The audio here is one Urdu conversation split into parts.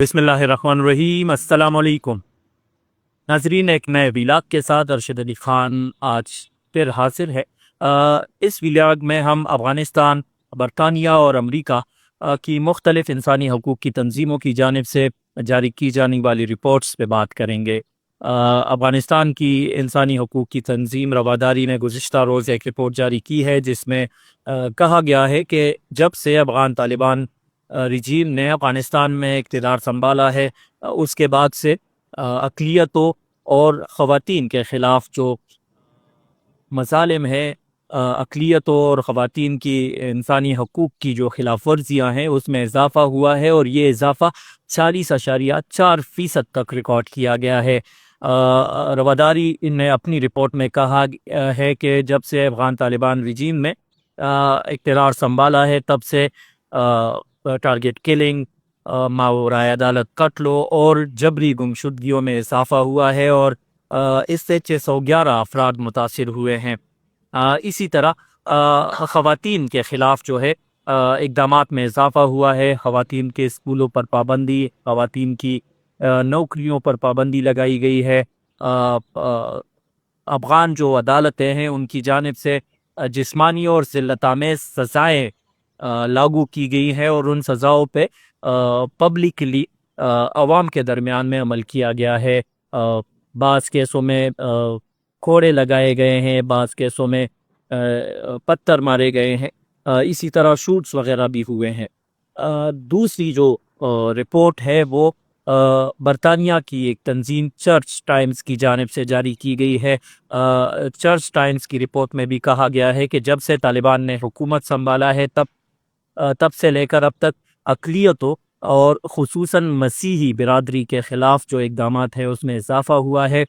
بسم اللہ الرحمن الرحیم۔ السلام علیکم ناظرین، ایک نئے ویلاگ کے ساتھ ارشد علی خان آج پھر حاضر ہے۔ اس ویلاگ میں ہم افغانستان، برطانیہ اور امریکہ کی مختلف انسانی حقوق کی تنظیموں کی جانب سے جاری کی جانے والی رپورٹس پہ بات کریں گے۔ افغانستان کی انسانی حقوق کی تنظیم رواداری نے گزشتہ روز ایک رپورٹ جاری کی ہے جس میں کہا گیا ہے کہ جب سے افغان طالبان رجیم نے افغانستان میں اقتدار سنبھالا ہے، اس کے بعد سے اقلیتوں اور خواتین کے خلاف جو مظالم ہے، اقلیتوں اور خواتین کی انسانی حقوق کی جو خلاف ورزیاں ہیں اس میں اضافہ ہوا ہے، اور یہ اضافہ 40.4% تک ریکارڈ کیا گیا ہے۔ رواداری نے اپنی رپورٹ میں کہا ہے کہ جب سے افغان طالبان رجیم میں اقتدار سنبھالا ہے تب سے ٹارگٹ کلنگ، ماورائے عدالت قتلوں اور جبری گمشدگیوں میں اضافہ ہوا ہے، اور اس سے 611 افراد متاثر ہوئے ہیں۔ اسی طرح خواتین کے خلاف جو ہے اقدامات میں اضافہ ہوا ہے۔ خواتین کے اسکولوں پر پابندی، خواتین کی نوکریوں پر پابندی لگائی گئی ہے۔ افغان جو عدالتیں ہیں ان کی جانب سے جسمانی اور ذلت آمیز سزائیں لاگو کی گئی ہیں، اور ان سزاؤں پہ پبلکلی عوام کے درمیان میں عمل کیا گیا ہے۔ بعض کیسوں میں کوڑے لگائے گئے ہیں، بعض کیسوں میں پتھر مارے گئے ہیں، اسی طرح شوٹس وغیرہ بھی ہوئے ہیں۔ دوسری جو رپورٹ ہے وہ برطانیہ کی ایک تنظیم چرچ ٹائمز کی جانب سے جاری کی گئی ہے۔ چرچ ٹائمز کی رپورٹ میں بھی کہا گیا ہے کہ جب سے طالبان نے حکومت سنبھالا ہے تب سے لے کر اب تک اقلیتوں اور خصوصاً مسیحی برادری کے خلاف جو اقدامات ہیں اس میں اضافہ ہوا ہے۔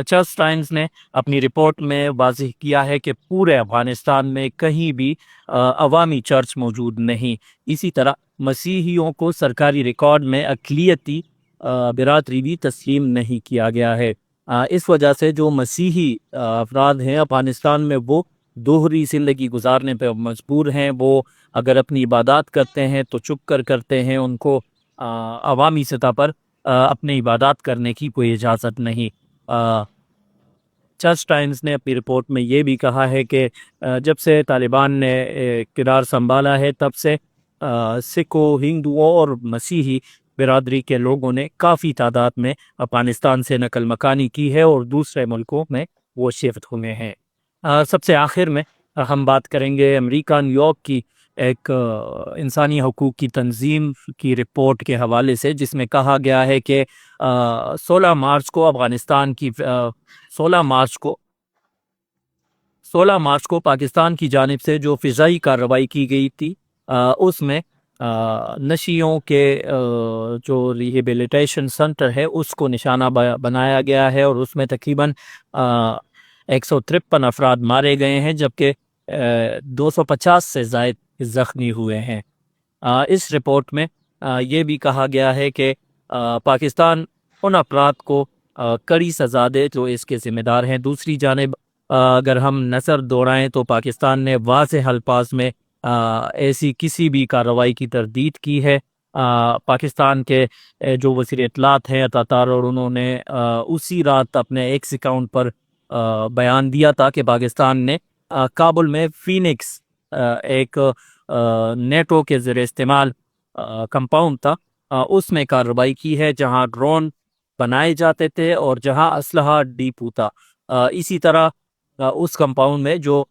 چرچ ٹائمز نے اپنی رپورٹ میں واضح کیا ہے کہ پورے افغانستان میں کہیں بھی عوامی چرچ موجود نہیں۔ اسی طرح مسیحیوں کو سرکاری ریکارڈ میں اقلیتی برادری بھی تسلیم نہیں کیا گیا ہے۔ اس وجہ سے جو مسیحی افراد ہیں افغانستان میں وہ دوہری زندگی گزارنے پہ مجبور ہیں۔ وہ اگر اپنی عبادات کرتے ہیں تو چھپ کر کرتے ہیں، ان کو عوامی سطح پر اپنی عبادات کرنے کی کوئی اجازت نہیں۔ چرچ ٹائمز نے اپنی رپورٹ میں یہ بھی کہا ہے کہ جب سے طالبان نے اقتدار سنبھالا ہے تب سے سکھوں، ہندوؤں اور مسیحی برادری کے لوگوں نے کافی تعداد میں افغانستان سے نقل مکانی کی ہے اور دوسرے ملکوں میں وہ شفٹ ہوئے ہیں۔ سب سے آخر میں ہم بات کریں گے امریکہ نیو یارک کی ایک انسانی حقوق کی تنظیم کی رپورٹ کے حوالے سے، جس میں کہا گیا ہے کہ 16 مارچ کو افغانستان کی 16 مارچ کو پاکستان کی جانب سے جو فضائی کارروائی کی گئی تھی اس میں نشیوں کے جو ریہیبلیٹیشن سنٹر ہے اس کو نشانہ بنایا گیا ہے، اور اس میں تقریباً 153 افراد مارے گئے ہیں، جبکہ 250 سے زائد زخمی ہوئے ہیں۔ اس رپورٹ میں یہ بھی کہا گیا ہے کہ پاکستان ان افراد کو کڑی سزا دے جو اس کے ذمہ دار ہیں۔ دوسری جانب اگر ہم نظر دوڑائیں تو پاکستان نے واضح الفاظ میں ایسی کسی بھی کارروائی کی تردید کی ہے۔ پاکستان کے جو وزیر اطلاعات ہیں اتاتار، اور انہوں نے اسی رات اپنے ایکس اکاؤنٹ پر بیان دیا تھا کہ پاکستان نے کابل میں فینکس ایک نیٹو کے زیر استعمال کمپاؤنڈ تھا، اس میں کارروائی کی ہے جہاں ڈرون بنائے جاتے تھے اور جہاں اسلحہ ڈیپو تھا۔ اسی طرح اس کمپاؤنڈ میں جو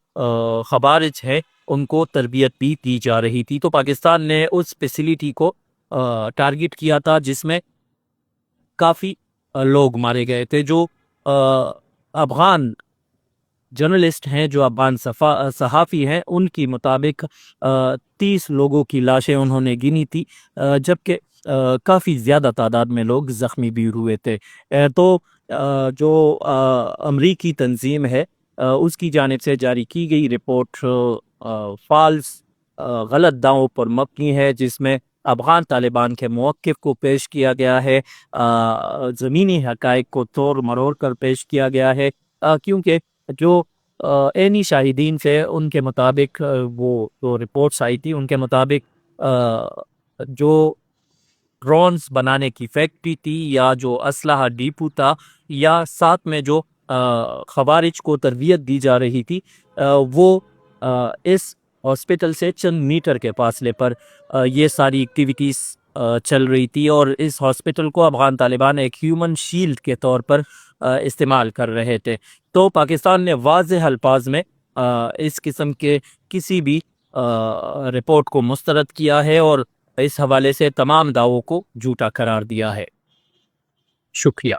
خوارج ہے ان کو تربیت بھی دی جا رہی تھی۔ تو پاکستان نے اس فیسلٹی کو ٹارگٹ کیا تھا جس میں کافی لوگ مارے گئے تھے۔ جو افغان جرنلسٹ ہیں، جو افغان صحافی ہیں، ان کی مطابق 30 لوگوں کی لاشیں انہوں نے گنی تھی، جبکہ کافی زیادہ تعداد میں لوگ زخمی بھی ہوئے تھے۔ تو جو امریکی تنظیم ہے اس کی جانب سے جاری کی گئی رپورٹ فالس، غلط دعووں پر مبنی ہے، جس میں افغان طالبان کے موقف کو پیش کیا گیا ہے، زمینی حقائق کو توڑ مروڑ کر پیش کیا گیا ہے، کیونکہ جو عینی شاہدین تھے ان کے مطابق وہ جو رپورٹس آئی تھی ان کے مطابق جو ڈرونز بنانے کی فیکٹری تھی یا جو اسلحہ ڈیپو تھا یا ساتھ میں جو خوارج کو تربیت دی جا رہی تھی وہ اس ہاسپٹل سے چند میٹر کے فاصلے پر یہ ساری ایکٹیویٹیز چل رہی تھی، اور اس ہاسپٹل کو افغان طالبان ایک ہیومن شیلڈ کے طور پر استعمال کر رہے تھے۔ تو پاکستان نے واضح الفاظ میں اس قسم کے کسی بھی رپورٹ کو مسترد کیا ہے اور اس حوالے سے تمام دعووں کو جھوٹا قرار دیا ہے۔ شکریہ۔